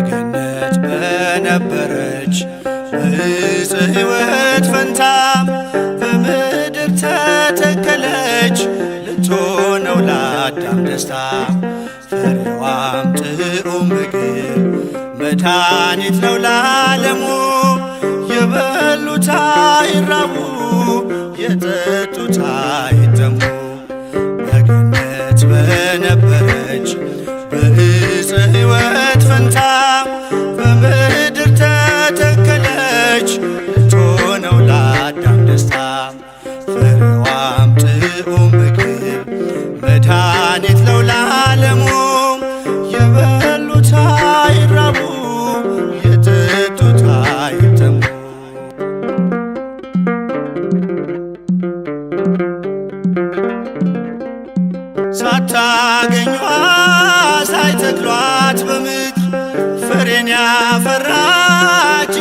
በገነት በነበረች በዕፀ ሕይወት ፈንታ በምድር ተተከለች ልትሆነው ለአዳም ደስታ። ፍሬዋም ጥዑም ምግብ መድኃኒት ነው ለዓለሙ። የበሉት አይራቡ የጠጡት አይጠሙ። በገነት በነበረች በዕፀ ሕይወት ፈንታ በምድር ተተከለች ልትሆነው ለአዳም ደስታ። ፍሬዋም ጥዑም ምግብ መድኃኒት ነው ለዓለሙ። የበሉት አይራቡ የጠጡት አይጠሙ። ሳታገኟ ሳይተክሏት በምድር ፍሬን ያፈራች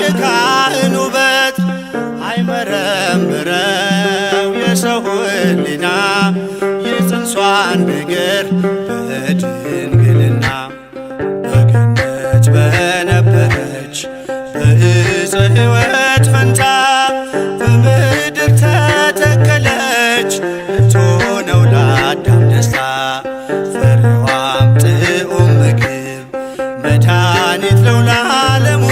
የካህን ውበት አይመረምረው የሰው ሕሊና የጽንሷን ነገር በድንግልና። በገነት በነበረች በዕፀ ሕይወት ፈንታ በምድር ተተከለች ልትሆነው ለአዳም ደስታ። ፍሬዋም ጥዑም ምግብ መድኃኒት ነው ለዓለሙ።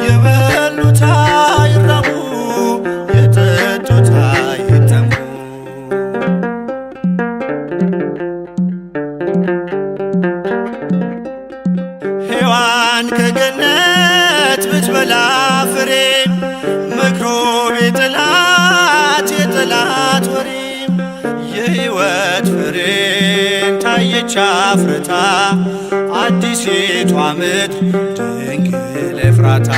የበሉት አይራቡ የጠጡት አይጠሙ። ሔዋን ከገነት ብትበላ ፍሬ መክሮ ቢጥላት የጠላት ወሬ የሕይወት ፍሬን ታየች አፍርታ አዲሲቷ ምድር ድንግል ኤፍራታ።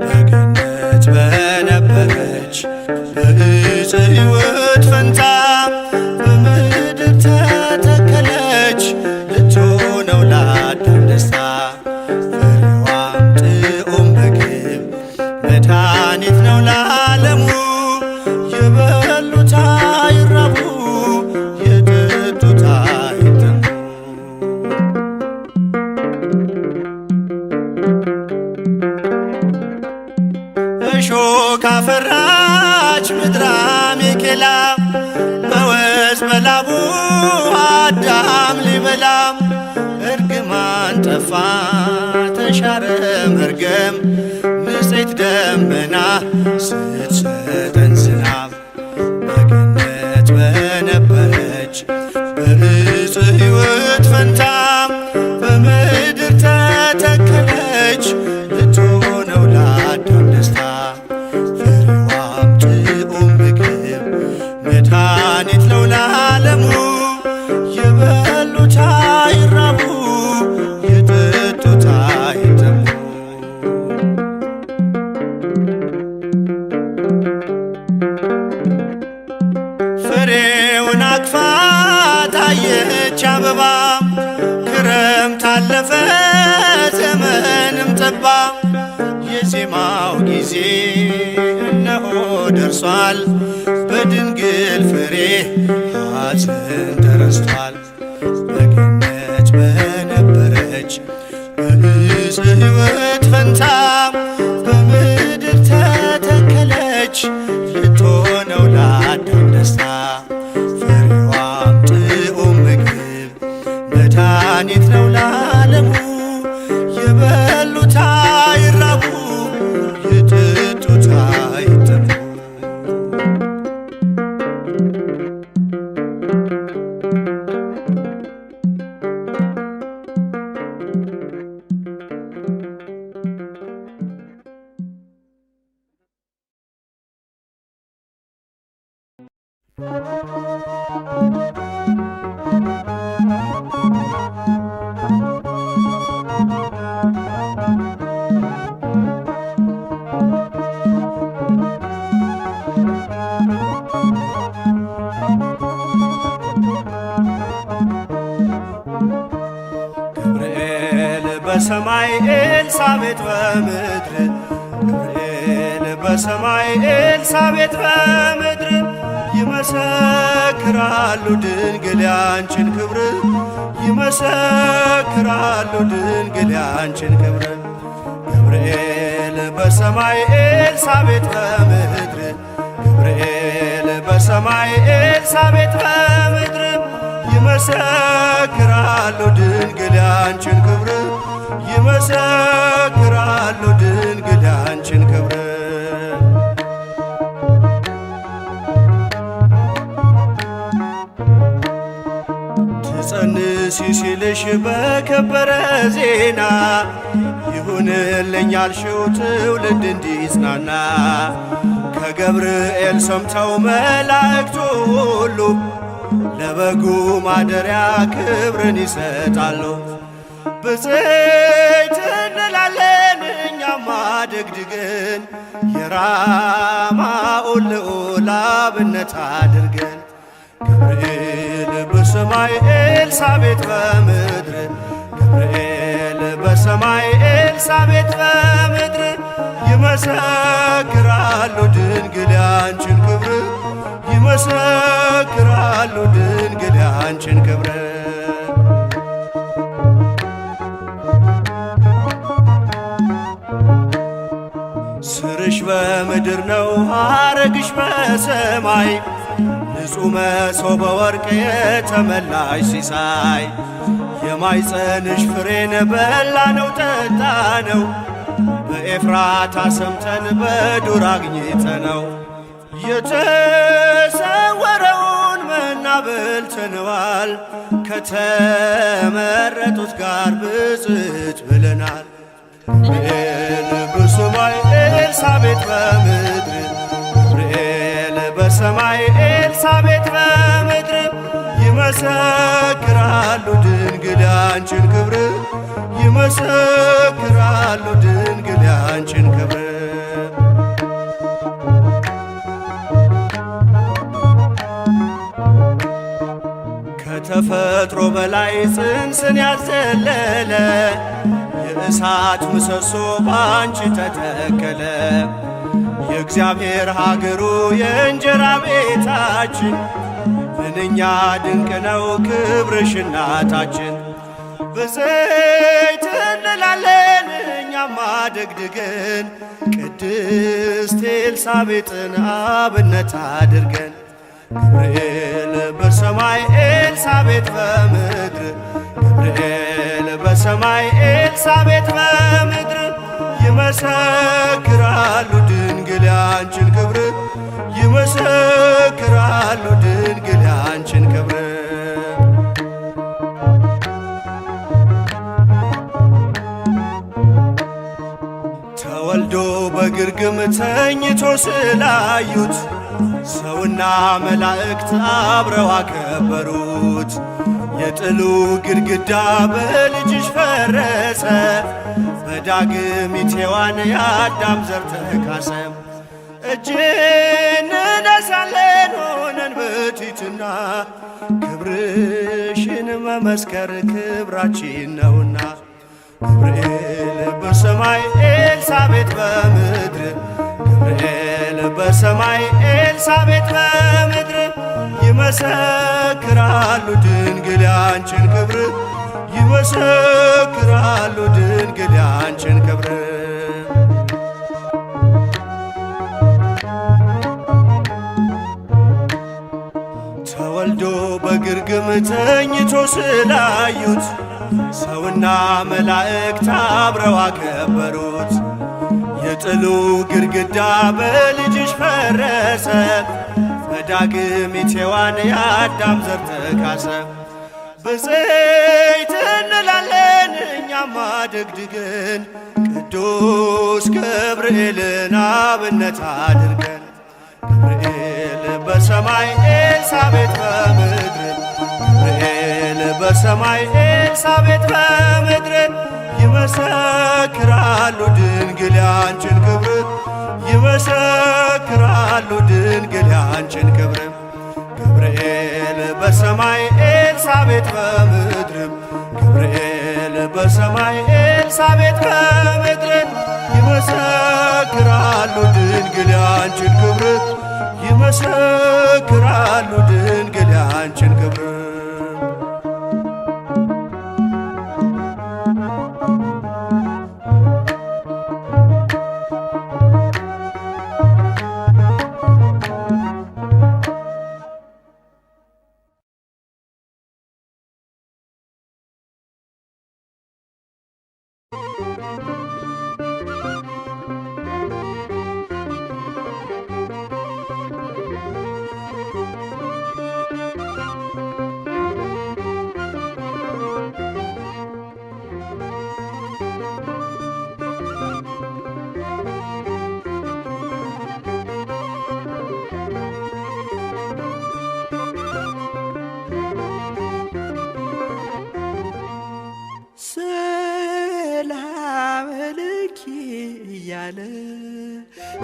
በገነት በነበረች በዕፀ ሕይወት ፈንታ በምድር ተተከለች ልትሆነው ለአዳም ደስታ። ፍሬዋም ጥዑም ምግብ መድኃኒት ነው ለዓለሙ። የበሉት አይራቡ የጠጡት አይጠሙ። እሾህ ካፈራች ምድረ አሜኬላ በወዝ በላቡ አዳም ሊበላ። እርግማን ጠፋ ተሻረ መርገም ንጽሕት ደመና ስትሰጠን ዝናብ። በገነት በነበረች በዕፀ ሕይወት ፈንታ በምድር ተተከለች ልትሆነው ለአዳም ደስታ። ፍሬዋም ጥዑም ምግብ መድኃኒት ነው ለዓለሙ። የበሉት አይራቡ የጠጡት አይጠሙ። ፍሬውን አቅፋ ታየች አበባ ክረምት አለፈ ዘመንም ጠባ። የዜማው ጊዜ እነሆ ደርሷል በድንግል ፍሬ ሐዘን ተረስቷል። በገነት በነበረች በዕፀ ሕይወት ፈንታ በምድር ተተከለች ልትሆነው ለአዳም ደስታ። ፍሬዋም ጥዑም ምግብ መድኃኒት ነው ለዓለሙ። የበሉት አይራቡ የጠጡት አይጠሙ። ገብርኤል በሰማይ ኤልሳቤጥ በምድር ገብርኤል በሰማይ ኤልሳቤጥ በምድር ይመሰክራሉ ይመሰክራሉ ድንግል ያንቺን ክብር ይመሰክራሉ ድንግል ያንቺን ክብር። ገብርኤል በሰማይ ኤልሳቤጥ በምድር ገብርኤል በሰማይ ኤልሳቤጥ በምድር ይመሰክራሉ ድንግል ያንቺን ክብር ይመሰክራሉ ድንግል ያንቺን ክብር። ትጸንሲ ሲልሽ በከበረ ዜና ይሁንልኝ ያልሽው ትውልድ እንዲጽናና ከገብርኤል ሰምተው መላእክቱ ሁሉ ለበጉ ማደሪያ ክብርን ይሰጣሉ። ብፅዕት እንላለን እኛማ ደግድገን የራማውን ልዑል አብነት አድርገን። ገብርኤል በሰማይ ኤልሳቤጥ በምድር ገብርኤል በሰማይ ኤልሳቤጥ በምድር ይመሰክራሉ ድንግል ያንቺን ክብር ይመሰክራሉ ድንግል ያንቺን ክብር። ስርሽ በምድር ነው ሐረግሽ በሰማይ ንጹሕ መሶበ ወርቅ የተመላሽ ሲሳይ የማይጸንሽ ፍሬን በላ ነው ጠጣ ነው በኤፍራታ ሰምተን በዱር አግኝተነው የተሰወረውን መና በልተነዋል ከተመረጡት ጋር ብፅዕት ብለናል። ገብርኤል በሰማይ ኤልሳቤጥ በምድር ገብርኤል በሰማይ ኤልሳቤጥ በምድር ይመሰክራሉ ድንግል ያንቺን ክብር ይመሰክራሉ ድንግል ያንቺን ክብር። ከተፈጥሮ በላይ ጽንስን ያዘለለ የእሳት ምሰሶ ባንቺ ተተከለ። የእግዚአብሔር ሀገሩ የእንጀራ ቤታችን ምንኛ ድንቅ ነው ክብርሽ እናታችን። ብፅዕት እንላለን እኛማ ደግድገን ቅድስት ኤልሳቤጥን አብነት አድርገን። ገብርኤል በሰማይ ኤልሳቤጥ በምድር ገብርኤል በሰማይ ኤልሳቤጥ በምድር ይመሰክራሉ ድንግል ያንቺን ክብር ይመሰክራሉ ድንግል ያንቺን ክብር። ተወልዶ በግርግም ተኝቶ ስላዩት ሰውና መላእክት አብረው አከበሩት። የጥሉ ግድግዳ በልጅሽ ፈረሰ በዳግሚት ሔዋን የአዳም ዘር ተካሰ። እጅ እንነሳለን ሆነን በትሕትና ክብርሽን መመስከር ክብራችን ነውና። ገብርኤል በሰማይ ኤልሳቤጥ በምድር ገብርኤል በሰማይ ኤልሳቤጥ በምድር ይመሰክራሉ ድንግል ያንቺን ክብር ይመሰክራሉ ድንግል ያንቺን ክብር። ተወልዶ በግርግም ተኝቶ ስላዩት ሰውና መላእክት አብረው አከበሩት። የጥሉ ግድግዳ በልጅሽ ፈረሰ በዳግሚት ሔዋን የአዳም ዘር ተካሰ። ብፅዕት እንላለን እኛማ ደግድገን ቅዱስ ገብርኤልን አብነት አድርገን። ገብርኤል በሰማይ ኤልሳቤጥ በምድር ገብርኤል በሰማይ ኤልሳቤጥ በምድር ይመሰክራሉ ድንግል ያንቺን ክብር ይመሰክራሉ ድንግል ያንቺን ክብር። ገብርኤል በሰማይ ኤልሳቤጥ በምድር ገብርኤል በሰማይ ኤልሳቤጥ በምድር ይመሰክራሉ ድንግል ያንቺን ክብር ይመሰክራሉ ድንግል ያንቺን ክብር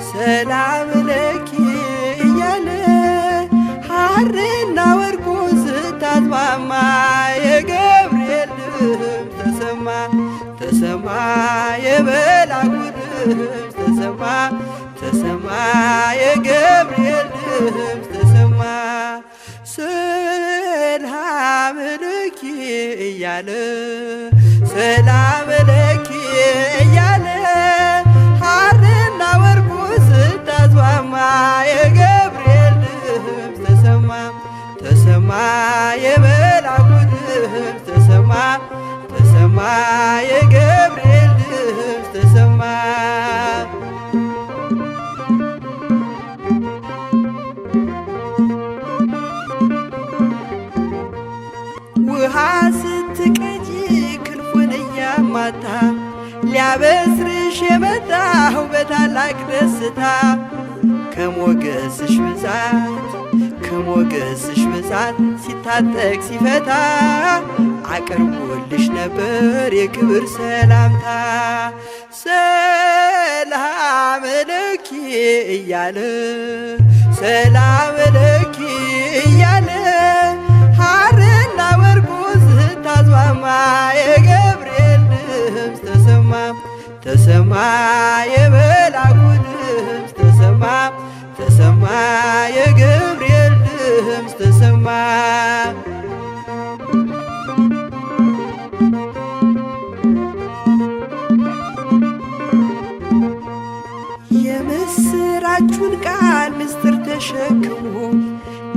ሰላም ለኪ እያለ ሐርና ወርቁ ስታስማማ የገብርኤል ድምፅ ተሰማ ተሰማ የመልአኩ ድምፅ ተሰማ ተሰማ የገብርኤል ድምፅ ተሰማ ሰላም ለኪ እያለ ሰላም ለኪ እያለ ሐርና ወርቁ ስታስማማ የገብርኤል ድምፅ ተሰማ ተሰማ የመልአኩ ድምፅ ተሰማ ተሰማ የገብርኤል ድምፅ ተሰማ ውሃ ስትቀጂ ክንፉን እያማታ ሊያበስርሽ የመጣው በታላቅ ደስታ ከሞገስሽ ብዛት ሲታጠቅ ሲፈታ አቅርቦልሽ ነበር የክብር ሰላምታ ሰላም ለኪ እያለ ሰላም ለኪ እያለ ሐርና ወርቁ ስታስማማ የገብርኤል ድምፅ ተሰማ ተሰማ የመልአኩ ድምፅ ተሰማ ተሰማ የገብርኤል ድምፅ ተሰማ የምስራቹን ቃል ምስጢር ተሸክሞ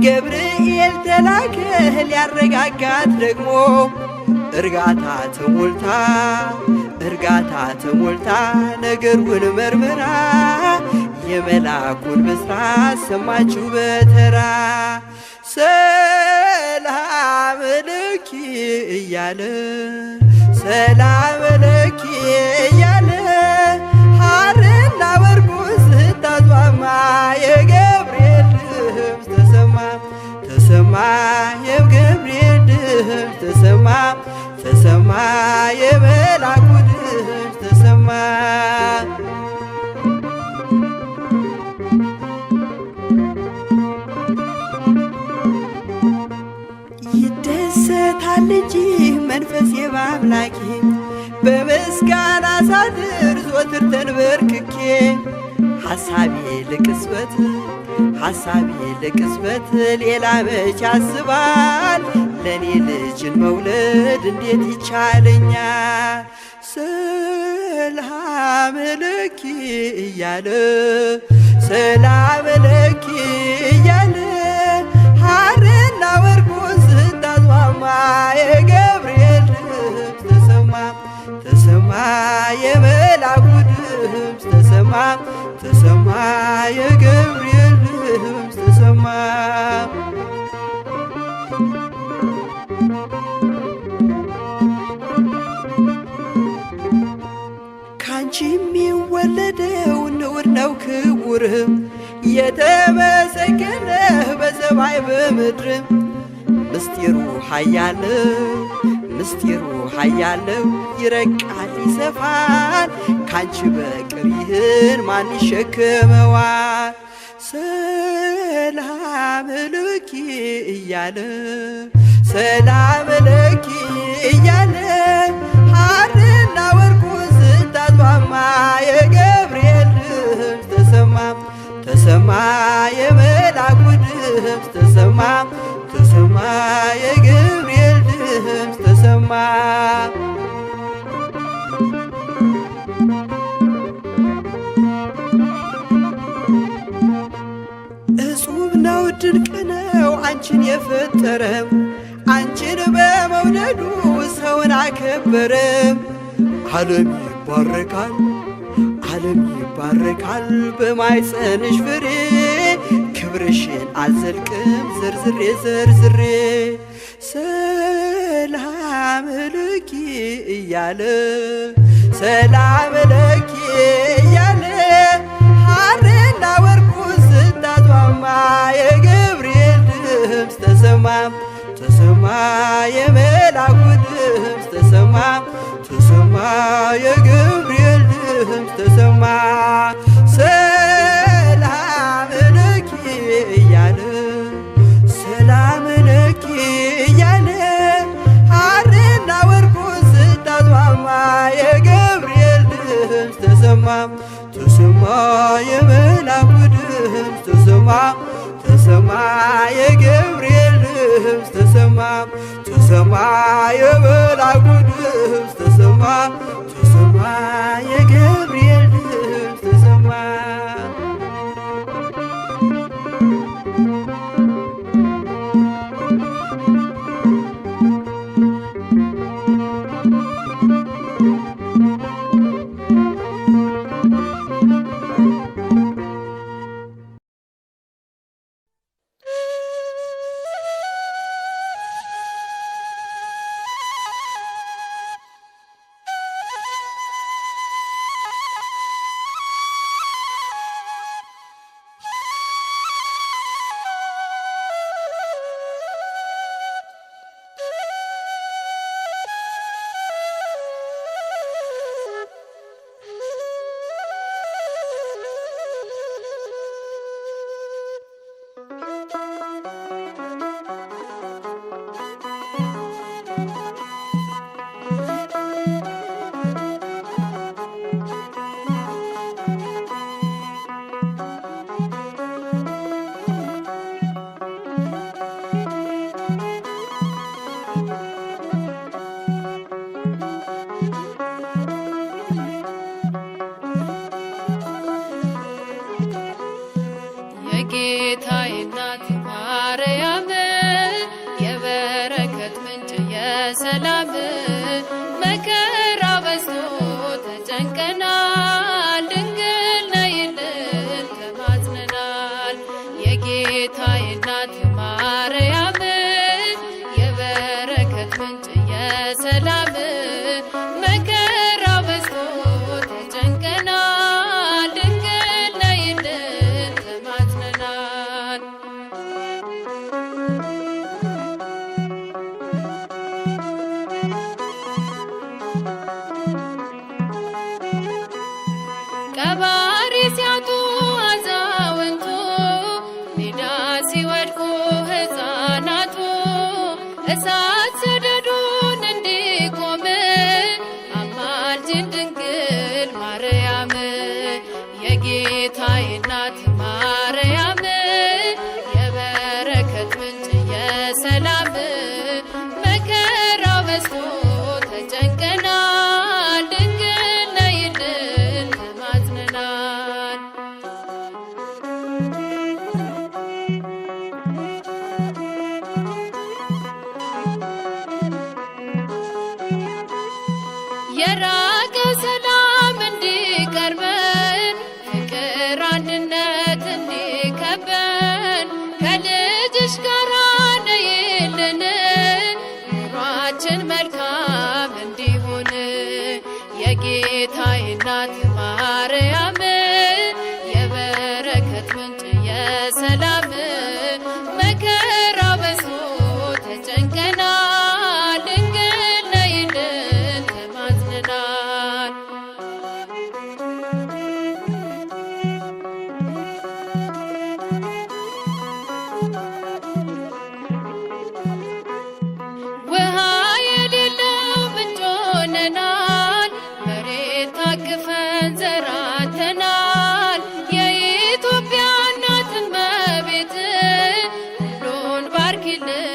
ገብርኤል ተላከ ሊያረጋጋት ደግሞ እርጋታ ተሞልታ ነገሩን መርምራ የመልአኩን ብስራት ሰማችው በተራ ሰላም ለኪ እያለ ሰላም ለኪ እያለ ሐርና ወርቁ ስታስማማ የገብርኤል ድምፅ ተሰማ ተሰማ የገብርኤል ድምፅ ተሰማ ተሰማ የመልአኩ ድምፅ ተሰማ ይደሰታል እንጂ መንፈሴ በአምላኬ በምስጋና ሳድር ዘወትር ተንበርክኬ ሐሳቤ ለቅጽበት ሌላ መች ያስባል ለኔ ልጅን መውለድ እንዴት ይቻለኛል ሰላም ለኪ እያለ ሰላም ለኪ እያለ ሐርና ወርቁ ስታስማማ የገብርኤል ድምፅ ተሰማ ተሰማ የመልአኩ ድምፅ ተሰማ ተሰማ የገብርኤል ድምፅ ተሰማ ካንቺ የሚወለደው ንዑድ ነው ክቡር የተመሰገነ በሰማይ በምድር ምስጢሩ ኃያለው ይረቃል ይሰፋል ካንቺ በቀር ይህን ማን ይሸከመዋል ሰላም ለኪ እያለ ሰላም ለኪ እያለ ሐርና ወርቁ ስታስማማ የገብርኤል ድምፅ ተሰማ ተሰማ የመልአኩ ድምፅ ተሰማ ተሰማ የገብርኤል ድምፅ ተሰማ። እጹብ ነው ድንቅ ነው አንቺን የፈጠረም አንቺን በመውደዱ ሰውን አከበረም። ዓለም ይባረካል ዓለም ይባረካል በማኅፀንሽ ፍሬ ክብርሽን አልዘልቅም ዘርዝሬ ዘርዝሬ። ሰላም ለኪ እያለ ሰላም ለኪ እያለ ሐርና ወርቁን ስታስማማ የገብርኤል ድምፅ ተሰማ ተሰማ የመላኩ ድምፅ ተሰማ ተሰማ የገብርኤል ድምፅ ተሰማ። ሰላም ለኪ እያለ ሰላም ለኪ እያለ ሐርና ወርቁን ስታስማማ የገብርኤል ድምፅ ተሰማ ተሰማ የመላኩ ድምፅ ተሰማ ተሰማ የገብርኤል ድምፅ ተሰማ ተሰማ የመላኩ ድምፅ ተሰማ ተሰማ የገብርኤል ድምፅ ተሰማ። የጌታዬ እናት ማርያም የበረከት ምንጭ የሰላም መከራ በዝቶ ተጨንቀናል ድንግል ነይልን ተማጽነናል። የጌታዬ እናት ማርያም የበረከት ምንጭ የሰላም መከራ በዝቶ ተጨንቀናል ድንግል ነይልን ተማጽነናል። ቀባሪ ሲያጡ አዛውንቱ ሜዳ ሲወድቁ ሕፃናቱ እሳት ሰደዱን እንዲቆም አማልጅን ድንግል ማርያም የጌታዬ እናት ማርያም የበረከት ምንጭ የሰላም መከራ በዝቶ ተጨንቀናል ድንግል ነይልን ተማጽነናል። የራቀ ሰላም እንዲቀርበን ፍቅር አንድነት እንዲከበን ከልጅሽ ጋር ነይልን ኑሯችን መልካም እንዲሆን የጌታዬ እናት ማርያም የበረከት ምንጭ የሰላም መከራ በዝቶ ተጨንቀናል ድንግል ነይልን ተማጽነናል። ውሃ የሌለው ምንጭ ሆነናል መሬት ታቅፈን ዘራተናል። የኢትዮጵያ እናት እመቤት ሁሉን ባርኪልን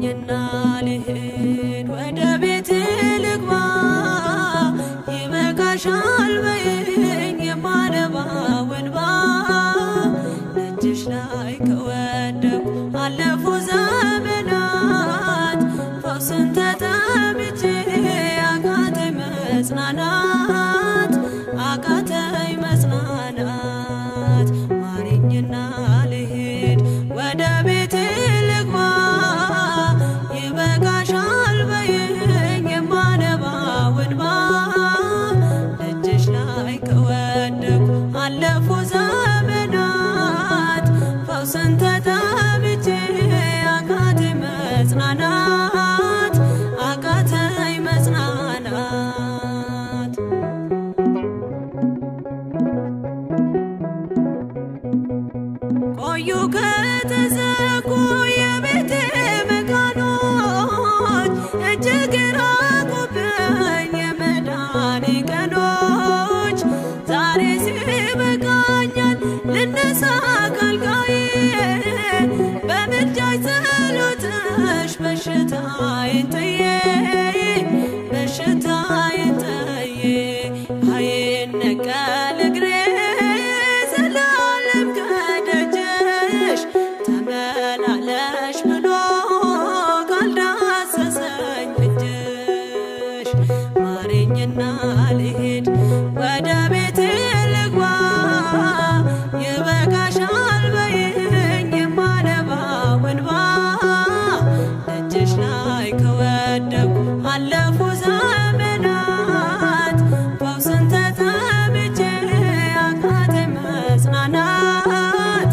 ማረኝና ልሂድ ወደ ቤቴ ልግባ ይበቃሻል በይኝ የማነባው እንባ ደጅሽ ላይ ከወደኩ አለፉ ዘመናት ፈውስን ተጠምቼ አቃተኝ መጽናናት አቃተኝ መጽናናት ማረኝና ልሂድ ወደ ቤቴ ልግባ ይበቃሻል በይኝ የማነባው እንባ ደጅሽ ላይ ከወደኩ አለፉ ዘመናት ፈውስን ተጠምቼ አቃተኝ መጽናናት አቃተኝ መጽናናት ቆዩ ከተዘጉ የቤቴ መቃኖች እጅግ ራቁብኝ የመዳኔ ቀኖች ዛሬ ሲበቃኛል ልነሳ ካልጋዬ በምልጃሽ ጸሎትሽ በሽታዬን ጥዬ በሽታዬን ጥዬ አይነቀል እግሬ ዘላለም ከደጅሽ ተመላለሽ ብሎ ካልዳሰሰኝ እጅሽ ማረኝና ልሂድ ወደ ቤቴ ልግባ ይበቃሻል በይኝ የማነባው እንባ ደጅሽ ላይ ከወደኩ አለፉ ዘመናት ፈውስን ተጠምቼ አቃተኝ መጽናናት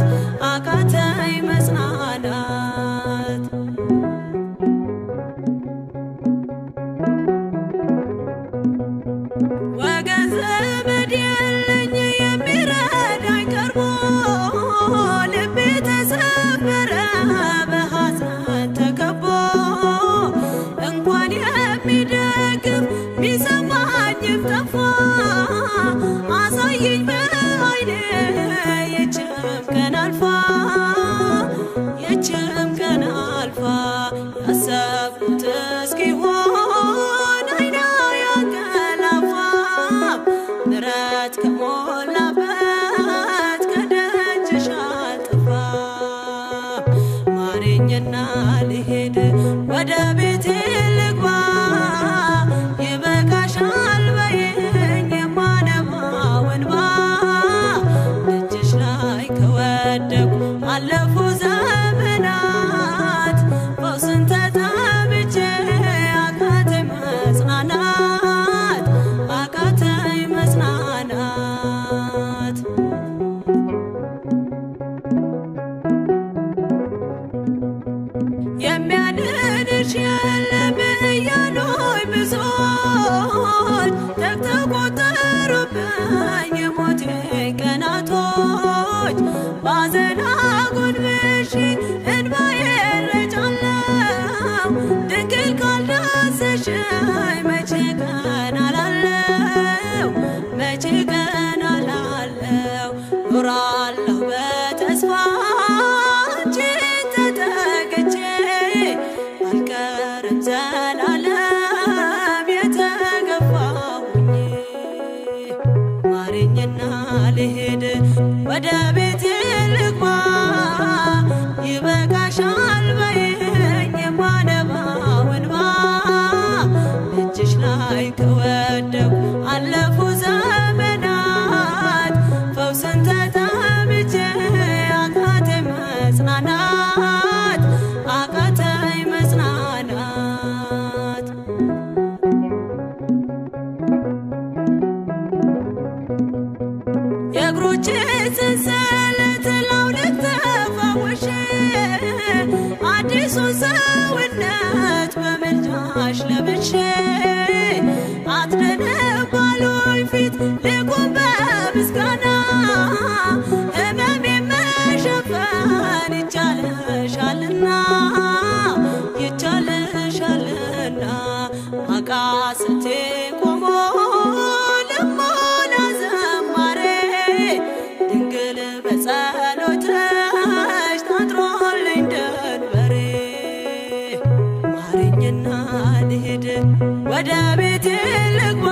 አቃተኝ መጽናናት ወገን ዘመድ የለኝ የሚረዳኝ ቀርቦ ልቤ ተሰበረ በሐዘን ተከቦ እንኳን የሚደግፍ ቢሰማኝም ጠፋ አሳየኝ በዓይኔ ይህችም ቀን አልፋ ይህችም ቀን አልፋ ያሰብኩት እስኪሆን አይኔ ያንቀላፋ ምሕረት ከሞላበት ከደጅሽ አልጠፋም ማረኝና ልሂድ ወደ ቤቴ ልግባ ይበቃሻል በይኝ የማነባው እንባ ደጅሽ ላይ ከወደኩ አለፉ ዘመናት ፈውስን ተጠምቼ አቃተኝ መጽናናት አቃተኝ መጽናናት የሚያድንሽ የለም እያሉኝ ብዙዎች ተግተው ቆጠሩብኝ የሞቴ ቀናቶች ባዘን አጎንብሼ እንባዬን ረጫለሁ ድንግል ካልዳሰሽኝ መቼ ቀን አላለው መቼ ቀን አላለው ኖራለሁ በተስፋ አንቺን ተጠግቼ አልቀርም ዘላለም የተገፋሁኝ ማረኝና ልሂድ ወደ ቤቴ ልግባ ይበቃሻል በይኝ የማነባው እንባ ደጅሽ ላይ ከወደኩ አለፉ ዘመናት ፈውስን ተጠምቼ አቃተኝ መጽናናት አቃተኝ መጽናናት የእግሮቼ ሰንሰለት ላውልቅ ተፈውሼ አዲሱን ሰውነት በምልጃሽ ለብሼ አትደነባሉኝ ፊት ልቁም በምስጋና ሕመሜን መሸፈን ይቻልሻልና ይቻልሻልና አቃስቴ ቆሞ ልሞላ ዘማሬ ድንግል በጸሎትሽ ታጥሮልኝ ደንበሬ ወደ ቤቴ ልግባ